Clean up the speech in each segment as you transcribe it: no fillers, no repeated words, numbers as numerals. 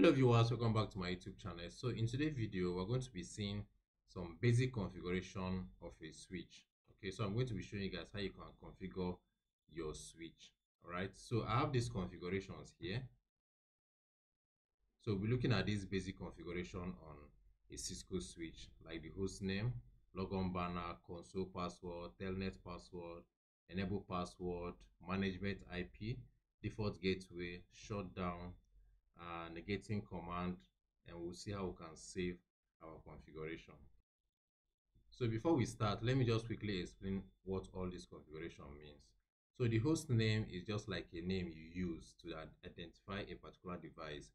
Hello viewers, welcome back to my YouTube channel. So in today's video, we're going to be seeing some basic configuration of a switch. Okay, so I'm going to be showing you guys how you can configure your switch. All right, so I have these configurations here. So we'll be looking at this basic configuration on a Cisco switch, like the host name, logon banner, console password, telnet password, enable password, management IP, default gateway, shutdown, negating command, and we'll see how we can save our configuration. So before we start, let me just quickly explain what all this configuration means. So the host name is just like a name you use to identify a particular device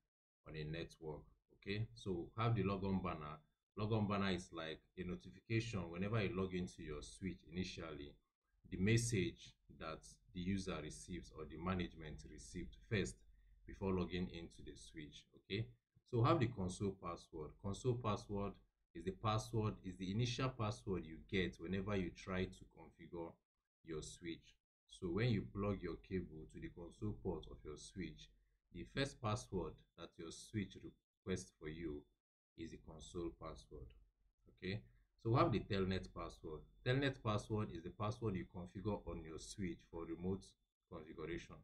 on a network. Okay, so have the logon banner. Logon banner is like a notification whenever you log into your switch initially, the message that the user receives or the management received first before logging into the switch. Okay, so have the console password. Console password is the initial password you get whenever you try to configure your switch. So when you plug your cable to the console port of your switch, the first password that your switch requests for you is the console password. Okay, so we have the telnet password. Telnet password is the password you configure on your switch for remote configuration.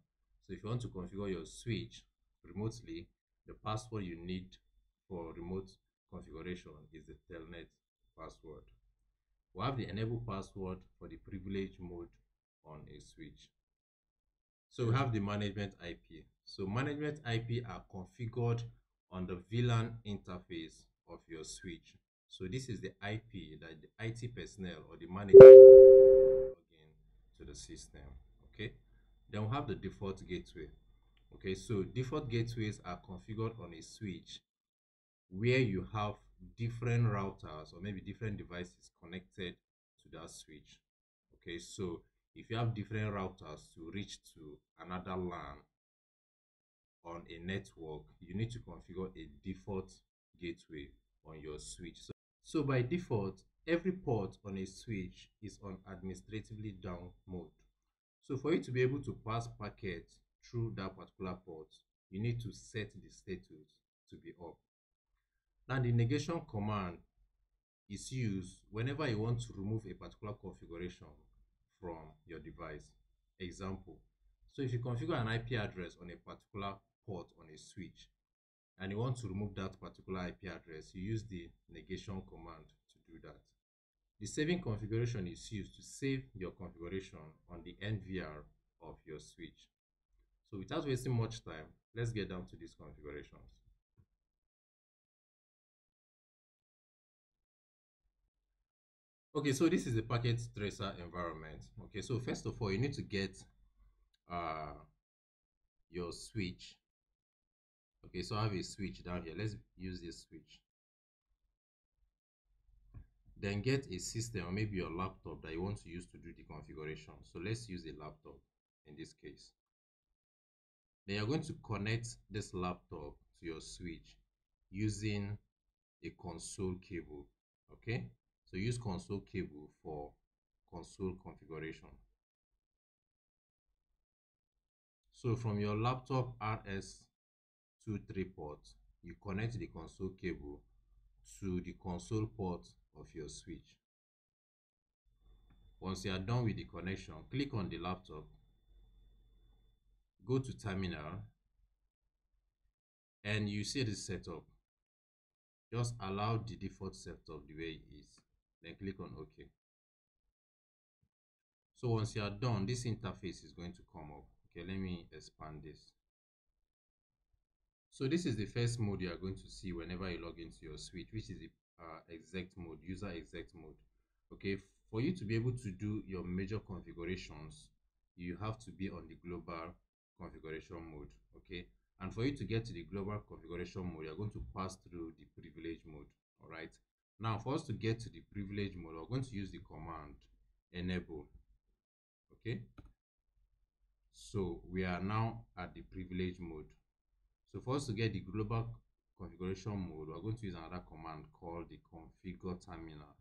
So if you want to configure your switch remotely, the password you need for remote configuration is the telnet password. We have the enable password for the privilege mode on a switch. So we have the management IP. So management IP are configured on the VLAN interface of your switch. So this is the IP that the IT personnel or the manager log in to the system. Okay. Then we have the default gateway. Okay, so default gateways are configured on a switch where you have different routers or maybe different devices connected to that switch. Okay, so if you have different routers to reach to another LAN on a network, you need to configure a default gateway on your switch. So by default, every port on a switch is on administratively down mode. So for you to be able to pass packets through that particular port, you need to set the status to be up. Now the negation command is used whenever you want to remove a particular configuration from your device. Example, so if you configure an IP address on a particular port on a switch and you want to remove that particular IP address, you use the negation command to do that. The saving configuration is used to save your configuration on the NVR of your switch. So without wasting much time, let's get down to these configurations. Okay, so this is the packet tracer environment. Okay, so first of all, you need to get uh, your switch. Okay, so I have a switch down here. Let's use this switch. Then get a system or maybe your laptop that you want to use to do the configuration. So let's use a laptop in this case. Then you're going to connect this laptop to your switch using a console cable. Okay, so use console cable for console configuration. So from your laptop RS23 port, you connect the console cable to the console port of your switch. Once you are done with the connection, click on the laptop, go to terminal, and you see this setup. Just allow the default setup the way it is, then click on OK. So once you are done, this interface is going to come up. Okay, let me expand this. So this is the first mode you are going to see whenever you log into your switch, which is the exec mode, user exec mode. Okay, for you to be able to do your major configurations, you have to be on the global configuration mode. Okay, and for you to get to the global configuration mode, you're going to pass through the privilege mode. All right, now for us to get to the privilege mode, we're going to use the command enable. Okay, so we are now at the privilege mode. So for us to get the global configuration mode, we're going to use another command called the configure terminal.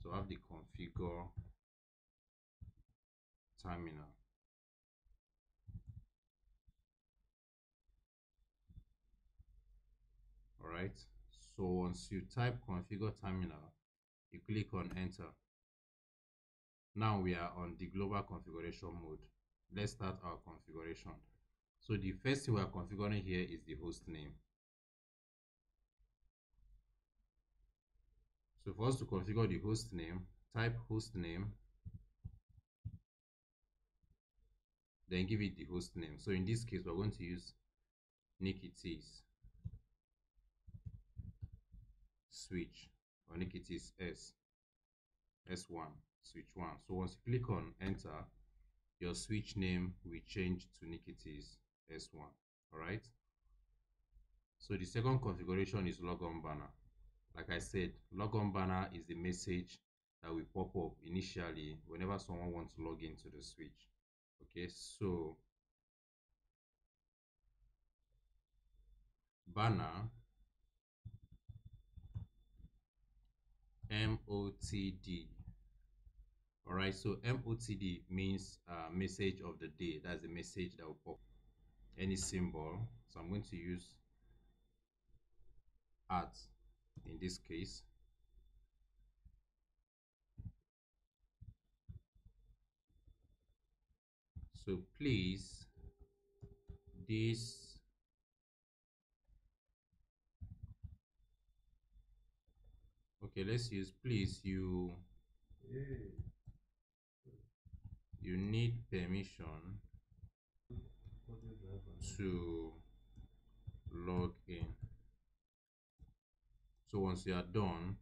So I have the configure terminal. right? So once you type configure terminal, you click on enter. Now we are on the global configuration mode. Let's start our configuration. So the first thing we are configuring here is the host name. So for us to configure the host name, type host name, then give it the host name. So in this case, we're going to use Nikitis switch, or Nikitis S1 switch 1. So once you click on enter, your switch name will change to Nikitis S1. All right. So the second configuration is logon banner. Like I said, logon banner is the message that will pop up initially whenever someone wants to log into the switch. Okay, so banner MOTD. All right, so MOTD means message of the day. That's the message that will pop any symbol. So I'm going to use at in this case. So please, this okay, let's use please you need permission to log in. So once you are done,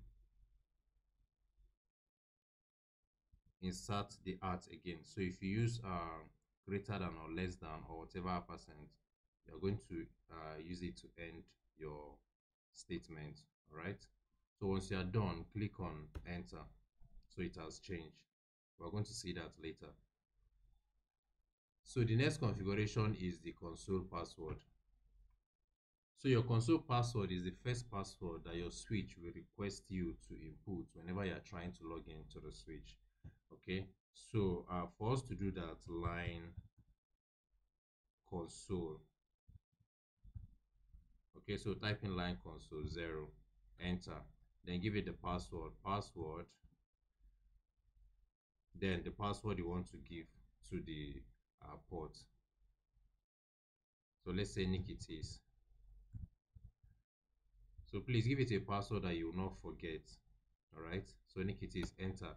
insert the at again. So if you use greater than or less than or whatever percent, you're going to use it to end your statement. All right. So once you are done, click on enter. So it has changed. We're going to see that later. So the next configuration is the console password. So your console password is the first password that your switch will request you to input whenever you're trying to log into the switch. Okay, so for us to do that, line console. Okay, so type in line console 0, enter, then give it the password, then the password you want to give to the port. So let's say Nikitis. So please give it a password that you will not forget. All right, so Nikitis, enter.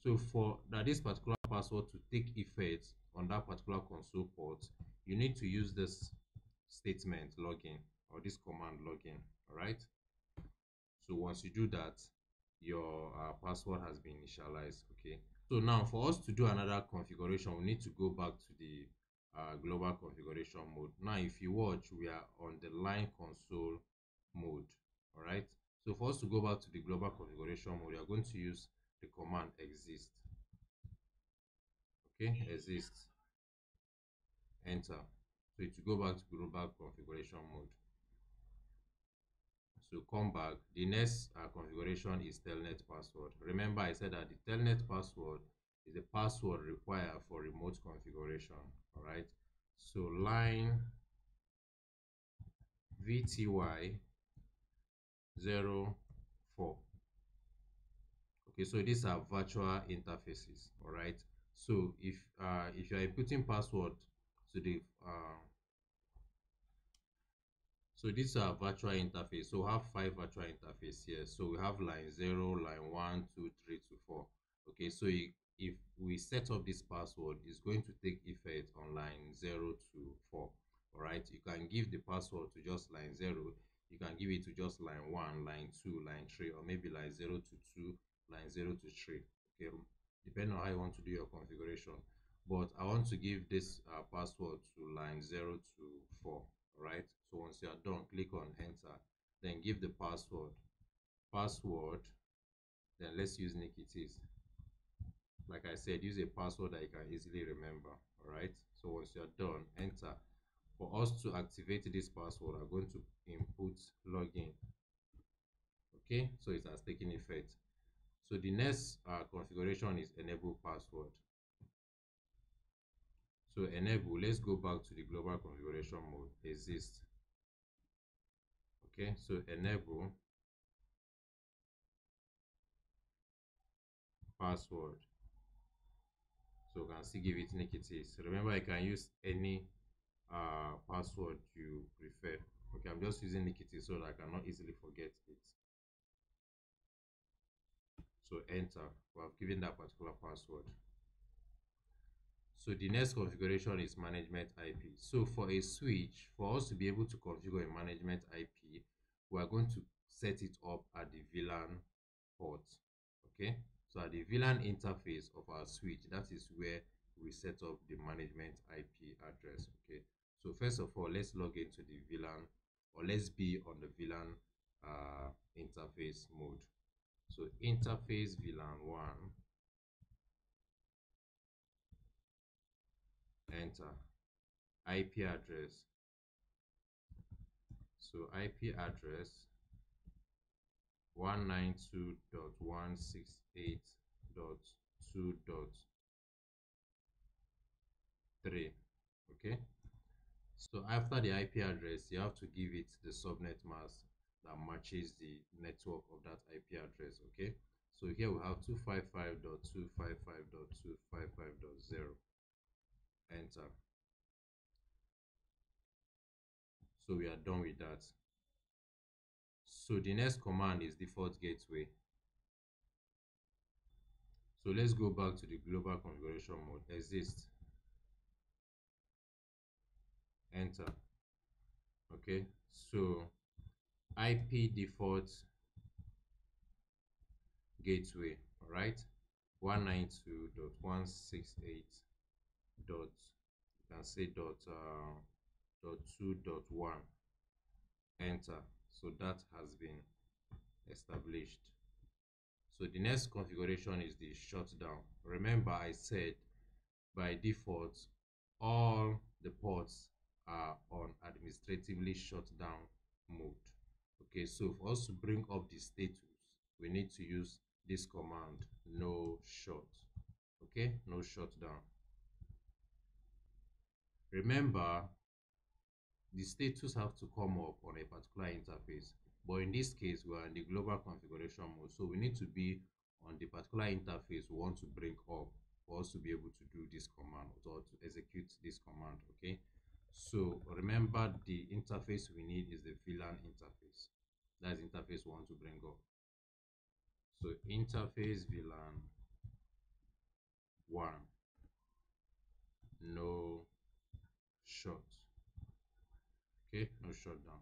So for that this particular password to take effect on that particular console port, you need to use this statement login or this command login. All right, so once you do that, your password has been initialized. Okay, so now for us to do another configuration, we need to go back to the global configuration mode. Now if you watch, we are on the line console mode. All right, so for us to go back to the global configuration mode, we are going to use the command exist. Okay, exist, enter. So it will go back to global configuration mode. So come back. The next configuration is telnet password. Remember I said that the telnet password is the password required for remote configuration. All right, so line VTY 04. Okay, so these are virtual interfaces. All right, so if you are inputting password to the so these are virtual interface. So we have 5 virtual interface here. So we have line 0, line 1, 2, 3 to 4. Okay, so if we set up this password, it's going to take effect on line 0 to 4. All right, you can give the password to just line 0. You can give it to just line 1, line 2, line 3, or maybe line 0 to 2, line 0 to 3. Okay, depending on how you want to do your configuration. But I want to give this password to line 0 to 4. All right, so once you are done, click on enter, then give the password, then let's use Nikitis. Like I said, use a password that you can easily remember. All right, so once you are done, enter. For us to activate this password, I'm going to input login. Okay, so it has taken effect. So the next configuration is enable password. So enable, let's go back to the global configuration mode, exist. Okay, so enable password. So we can still give it nicketies. Remember, I can use any password you prefer. Okay, I'm just using nicketies so that I cannot easily forget it. So enter. We have given that particular password. So the next configuration is management IP. So for a switch, for us to be able to configure a management IP, we are going to set it up at the VLAN port. Okay, so at the VLAN interface of our switch, that is where we set up the management IP address. Okay, so first of all, let's log into the VLAN, or let's be on the VLAN interface mode. So interface VLAN 1, enter. IP address. So IP address 192.168.2.3. Okay, so after the IP address, you have to give it the subnet mask that matches the network of that IP address. Okay, so here we have 255.255.255.0. Enter. So we are done with that. So the next command is default gateway. So let's go back to the global configuration mode. Exist. Enter. Okay, so IP default gateway, all right, 192.168 dot, you can say dot 2.1. Enter. So that has been established. So the next configuration is the shutdown. Remember, I said by default all the ports are on administratively shut down mode. Okay, so for us to bring up the status, we need to use this command, no shut. Okay, no shutdown. Remember, the status have to come up on a particular interface, but in this case we are in the global configuration mode, so we need to be on the particular interface we want to bring up for us to be able to do this command or to execute this command. Okay, so remember, the interface we need is the VLAN interface. That's interface we want to bring up. So interface VLAN 1, no shut. Okay, no shutdown.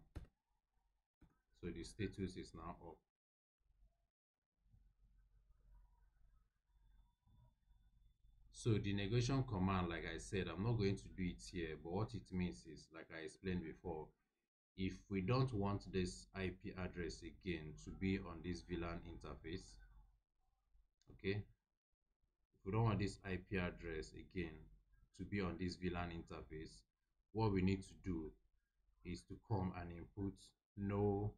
So the status is now up. So the negation command, like I said, I'm not going to do it here, but what it means is, like I explained before, if we don't want this IP address again to be on this VLAN interface, okay, if we don't want this IP address again to be on this VLAN interface, what we need to do is to come and input no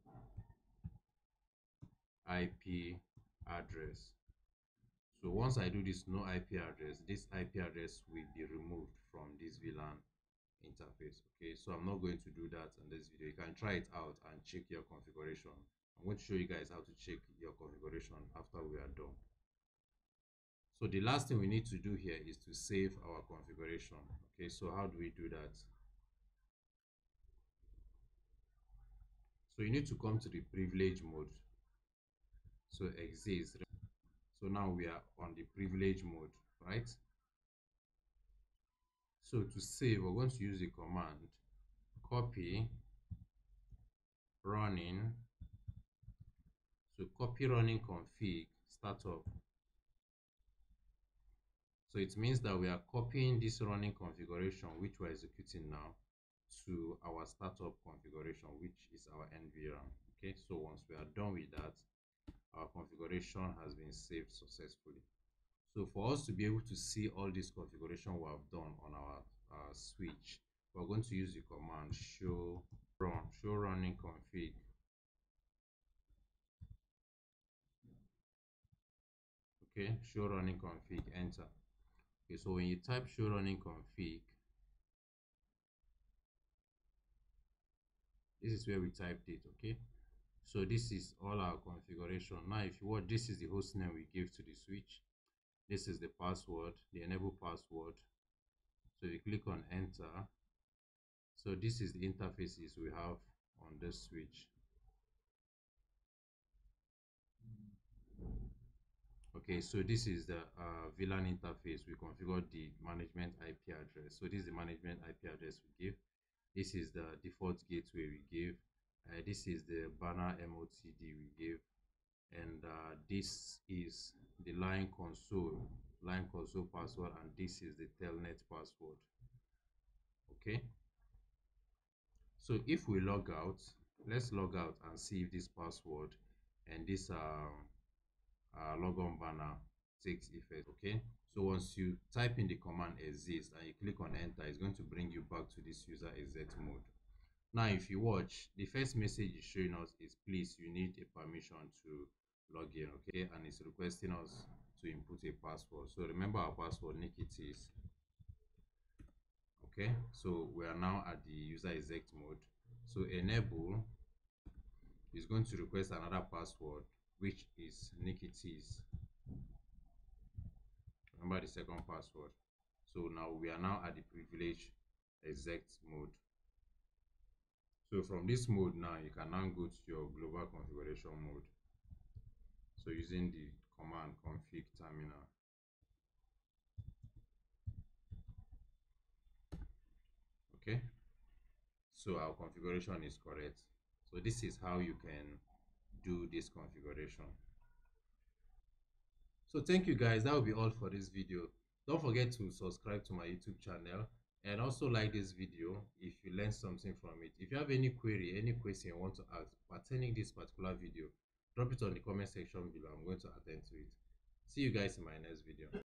IP address. So once I do this no IP address, this IP address will be removed from this VLAN interface. Okay, so I'm not going to do that in this video. You can try it out and check your configuration. I'm going to show you guys how to check your configuration after we are done. So the last thing we need to do here is to save our configuration. Okay, so how do we do that? So you need to come to the privilege mode. So exist. So now we are on the privilege mode, right? So to save, we're going to use the command copy running. So copy running config startup. So it means that we are copying this running configuration, which we're executing now, to our startup configuration, which is our NVRAM. Okay, so once we are done with that, our configuration has been saved successfully. So for us to be able to see all this configuration we have done on our switch, we're going to use the command show running config. Okay, show running config, enter. Okay, so when you type show running config, This is where we typed it. Okay, so this is all our configuration. Now if you want, this is the host name we give to the switch. This is the password, the enable password. So you click on enter. So this is the interfaces we have on this switch. Okay, so this is the VLAN interface. We configured the management IP address. So this is the management IP address we give. This is the default gateway we give. This is the banner MOTD we give. And this is the line console password, and this is the telnet password. Okay, so if we log out, let's log out and see if this password and this logon banner takes effect. Okay, so once you type in the command exist and you click on enter, it's going to bring you back to this user exec mode. Now if you watch, the first message is showing us is please you need a permission to log in. Okay, and it's requesting us to input a password. So remember our password, Nikitis. Okay, so we are now at the user exec mode. So enable is going to request another password, which is Nikitis. Remember the second password. So now we are now at the privilege exec mode. So from this mode now, you can now go to your global configuration mode. So using the command config terminal. Okay, so our configuration is correct. So this is how you can do this configuration. So thank you guys, that will be all for this video. Don't forget to subscribe to my YouTube channel and also like this video if you learned something from it. If you have any query, any question you want to ask pertaining this particular video, drop it on the comment section below. I'm going to attend to it. See you guys in my next video.